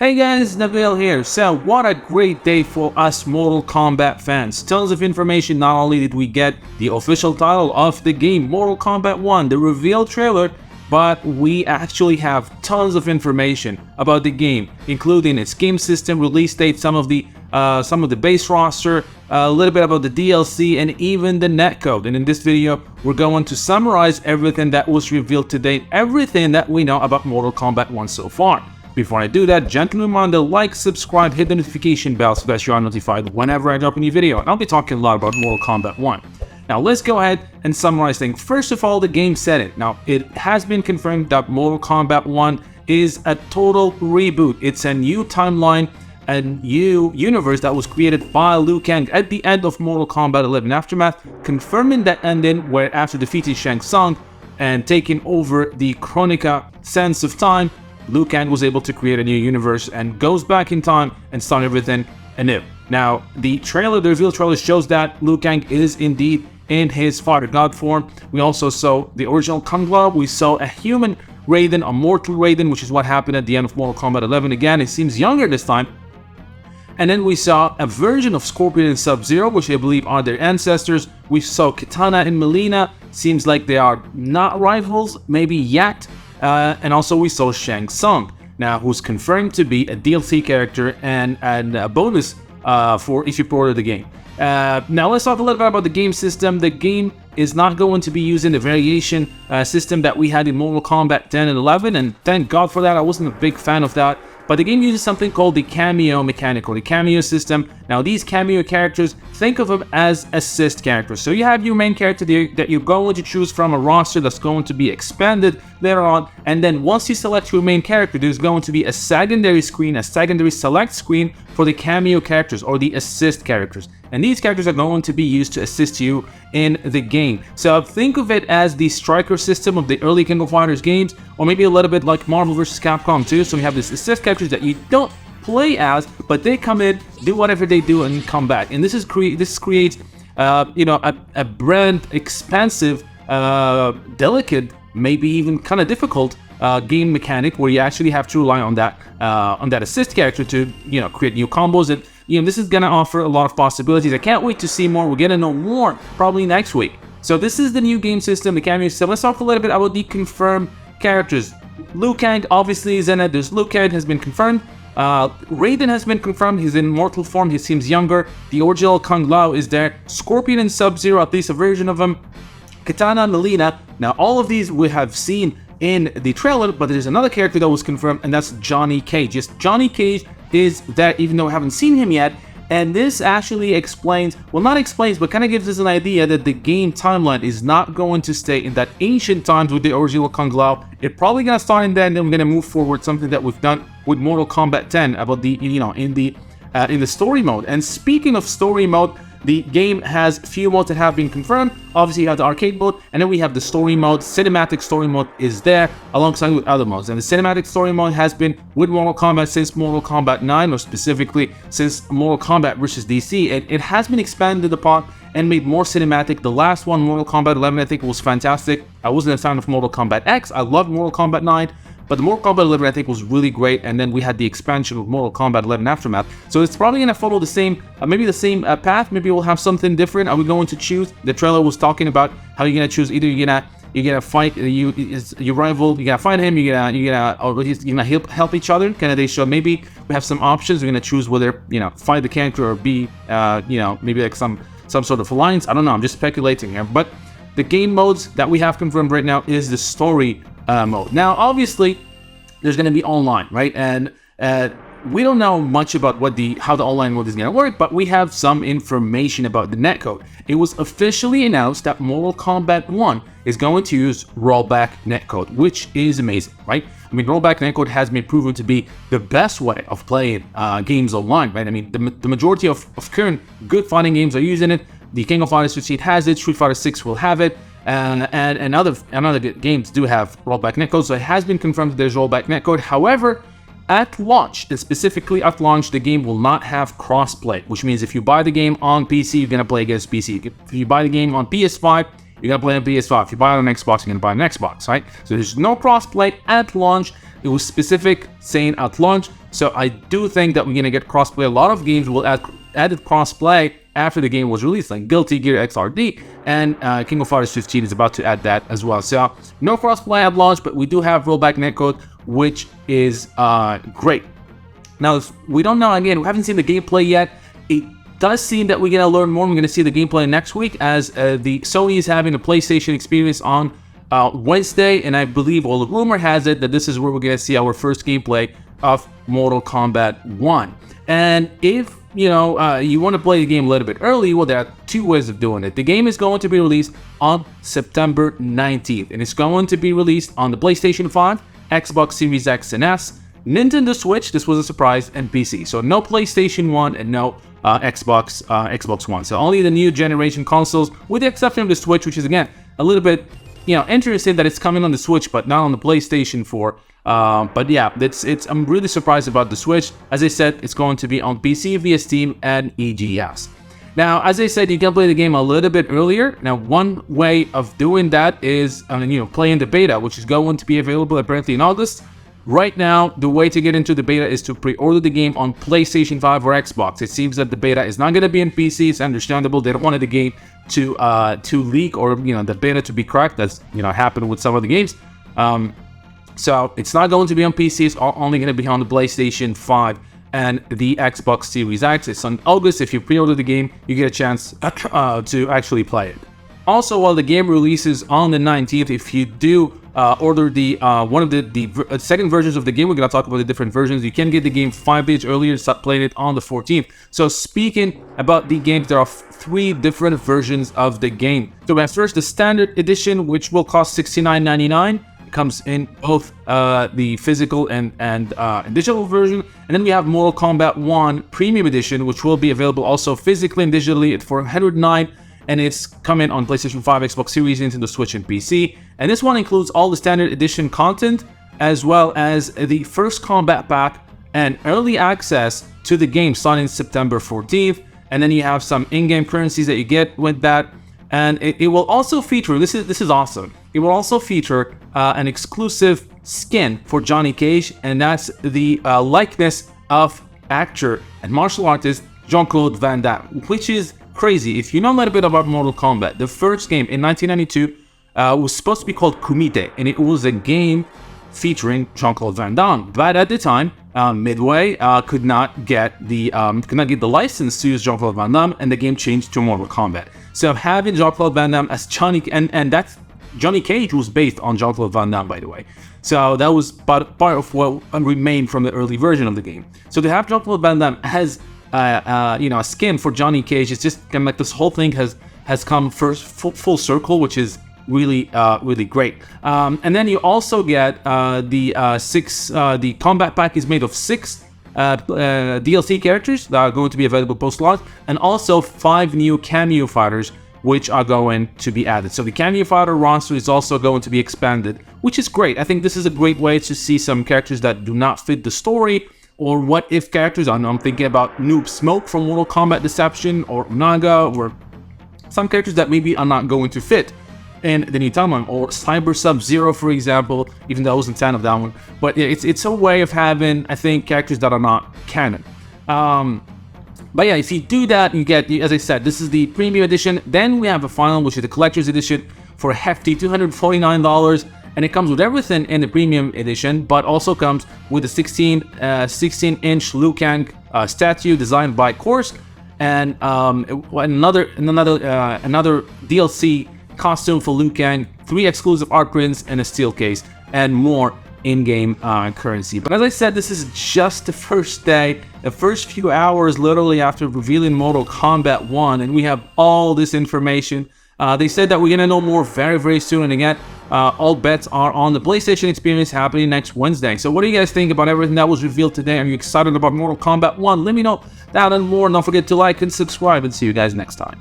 Hey guys, Nabil here. So what a great day for us Mortal Kombat fans. Tons of information. Not only did we get the official title of the game, Mortal Kombat 1, the reveal trailer, but we actually have tons of information about the game, including its game system, release date, some of the base roster, a little bit about the DLC, and even the netcode. And in this video, we're going to summarize everything that was revealed to date, everything that we know about Mortal Kombat 1 so far. Before I do that, gentle reminder, like, subscribe, hit the notification bell so that you are notified whenever I drop a new video. And I'll be talking a lot about Mortal Kombat 1. Now let's go ahead and summarize things. First of all, the game setting. Now it has been confirmed that Mortal Kombat 1 is a total reboot. It's a new timeline, a new universe that was created by Liu Kang at the end of Mortal Kombat 11 Aftermath, confirming that ending where after defeating Shang Tsung and taking over the Chronica sense of time, Liu Kang was able to create a new universe and goes back in time and start everything anew. Now, the reveal trailer shows that Liu Kang is indeed in his Father God form. We also saw the original Kung Lao. We saw a human Raiden, a mortal Raiden, which is what happened at the end of Mortal Kombat 11. Again, it seems younger this time. And then we saw a version of Scorpion and Sub-Zero, which I believe are their ancestors. We saw Kitana and Mileena. Seems like they are not rivals, maybe yet. And also we saw Shang Tsung, now who's confirmed to be a DLC character and a bonus for if you pre-order the game. Now let's talk a little bit about the game system. The game is not going to be using the variation system that we had in Mortal Kombat 10 and 11, and thank God for that. I wasn't a big fan of that. But the game uses something called the cameo mechanic, or the cameo system. Now these cameo characters, think of them as assist characters. So you have your main character that you're going to choose from a roster that's going to be expanded later on. And then once you select your main character, there's going to be a secondary screen, a secondary select screen for the cameo characters or the assist characters. And these characters are going to be used to assist you in the game. So think of it as the striker system of the early King of Fighters games, or maybe a little bit like Marvel vs. Capcom 2. So we have this assist characters that you don't play as, but they come in, do whatever they do, and come back. And this creates, a brand expansive, delicate, maybe even kind of difficult game mechanic where you actually have to rely on that assist character to create new combos. And this is gonna offer a lot of possibilities. I can't wait to see more. We're gonna know more probably next week. So this is the new game system, the cameo system. Let's talk a little bit about the confirmed characters. Liu Kang obviously is in it. There's Liu Kang has been confirmed. Raiden has been confirmed. He's in mortal form. He seems younger. The original Kung Lao is there. Scorpion and Sub-Zero, at least a version of him. Kitana and Mileena. Now all of these we have seen in the trailer, but there's another character that was confirmed, and that's Johnny Cage. Yes, Johnny Cage is there, even though we haven't seen him yet. And this actually explains, well, not explains, but kind of gives us an idea that the game timeline is not going to stay in that ancient times with the original Kung Lao. It's probably gonna start in that, and then we're gonna move forward, something that we've done with Mortal Kombat 10 about the in the story mode. And speaking of story mode, the game has a few modes that have been confirmed. Obviously, you have the arcade mode, and then we have the story mode. Cinematic story mode is there alongside with other modes. And the cinematic story mode has been with Mortal Kombat since Mortal Kombat 9, or specifically since Mortal Kombat vs. DC. And it has been expanded upon and made more cinematic. The last one, Mortal Kombat 11, I think was fantastic. I wasn't a fan of Mortal Kombat X. I loved Mortal Kombat 9. But the Mortal Kombat 11 I think was really great, and then we had the expansion of Mortal Kombat 11 Aftermath. So it's probably gonna follow the same, maybe the same path. Maybe we'll have something different. Are we going to choose? The trailer was talking about how you're gonna choose. Either you're gonna fight your rival, you're gonna fight him, you're gonna help each other. Kind of they show maybe we have some options. We're gonna choose whether fight the character or be maybe like some sort of alliance. I don't know. I'm just speculating here. But the game modes that we have confirmed right now is the story mode. Now, obviously, there's going to be online, right? And we don't know much about how the online mode is going to work, but we have some information about the netcode. It was officially announced that Mortal Kombat 1 is going to use rollback netcode, which is amazing, right? I mean, rollback netcode has been proven to be the best way of playing games online, right? I mean, the majority of current good fighting games are using it. The King of Fighters 15 has it. Street Fighter 6 will have it. And other games do have rollback netcode, so it has been confirmed that there's rollback netcode. However, at launch, and specifically at launch, the game will not have crossplay, which means if you buy the game on PC, you're gonna play against PC. If you buy the game on PS5, you're gonna play on PS5. If you buy it on Xbox, you're gonna buy an Xbox, right? So there's no crossplay at launch. It was specific saying at launch. So I do think that we're gonna get crossplay. A lot of games will add crossplay after the game was released, like Guilty Gear XRD, and King of Fighters 15 is about to add that as well. So no crossplay at launch, but we do have rollback netcode, which is great. Now, we don't know, again, we haven't seen the gameplay yet. It does seem that we're going to learn more. We're going to see the gameplay next week, as the Sony is having a PlayStation experience on Wednesday, and I believe, well, the rumor has it that this is where we're going to see our first gameplay of Mortal Kombat 1. And if you want to play the game a little bit early, well, there are two ways of doing it. The game is going to be released on September 19th, and it's going to be released on the PlayStation 5, Xbox Series X and S, Nintendo Switch, this was a surprise, and PC. So no PlayStation 1 and no Xbox One. So only the new generation consoles, with the exception of the Switch, which is, again, a little bit, interesting that it's coming on the Switch, but not on the PlayStation 4. But yeah, I'm really surprised about the Switch. As I said, it's going to be on PC via Steam and EGS. Now, as I said, you can play the game a little bit earlier. Now, one way of doing that is, playing the beta, which is going to be available apparently in August. Right now, the way to get into the beta is to pre-order the game on PlayStation 5 or Xbox. It seems that the beta is not going to be on PC. It's understandable. They don't want the game to leak, or the beta to be cracked. That's happened with some of the games. So it's not going to be on PC. It's only going to be on the PlayStation 5 and the Xbox Series X. It's on August. If you pre-order the game, you get a chance to actually play it. Also, while the game releases on the 19th, if you do order the one of the second versions of the game, we're going to talk about the different versions. You can get the game 5 days earlier, start playing it on the 14th. So speaking about the game, there are 3 different versions of the game. So we have first the standard edition, which will cost $69.99. It comes in both the physical and digital version. And then we have Mortal Kombat 1 Premium Edition, which will be available also physically and digitally for $109. And it's coming on PlayStation 5, Xbox Series, Nintendo Switch, and PC. And this one includes all the standard edition content, as well as the first combat pack and early access to the game starting September 14th. And then you have some in-game currencies that you get with that. And it will also feature, this is awesome, it will also feature an exclusive skin for Johnny Cage, and that's the likeness of actor and martial artist Jean-Claude Van Damme, which is crazy. If you know a little bit about Mortal Kombat, the first game in 1992 was supposed to be called Kumite, and it was a game featuring Jean-Claude Van Damme. But at the time, Midway could not get the license to use Jean-Claude Van Damme, and the game changed to Mortal Kombat. So having Jean-Claude Van Damme as Johnny, and that's Johnny Cage was based on Jean-Claude Van Damme, by the way. So that was part of what remained from the early version of the game. So to have Jean-Claude Van Damme as a skin for Johnny Cage, it's just kind of like this whole thing has come full circle, which is really great. And then you also get the combat pack is made of 6 DLC characters that are going to be available post-launch, and also 5 new cameo fighters which are going to be added. So the cameo fighter roster is also going to be expanded, which is great. I think this is a great way to see some characters that do not fit the story, or what if characters. I'm thinking about Noob Smoke from Mortal Kombat Deception, or Naga, or some characters that maybe are not going to fit in the new timeline, or Cyber Sub-Zero, for example, even though I wasn't a fan of that one. But yeah, it's a way of having, I think, characters that are not canon. But yeah, if you do that, you get, as I said, this is the premium edition. Then we have a final, which is the collector's edition for a hefty $249, and it comes with everything in the premium edition, but also comes with a 16-inch Liu Kang statue designed by Korsk, and another DLC costume for Liu Kang, 3 exclusive art prints, and a steel case, and more in-game currency. But as I said, this is just the first day, the first few hours literally after revealing Mortal Kombat 1, and we have all this information. They said that we're gonna know more very soon, and again, all bets are on the PlayStation experience happening next Wednesday. So what do you guys think about everything that was revealed today? Are you excited about Mortal Kombat 1? Let me know down and more, and don't forget to like and subscribe, and see you guys next time.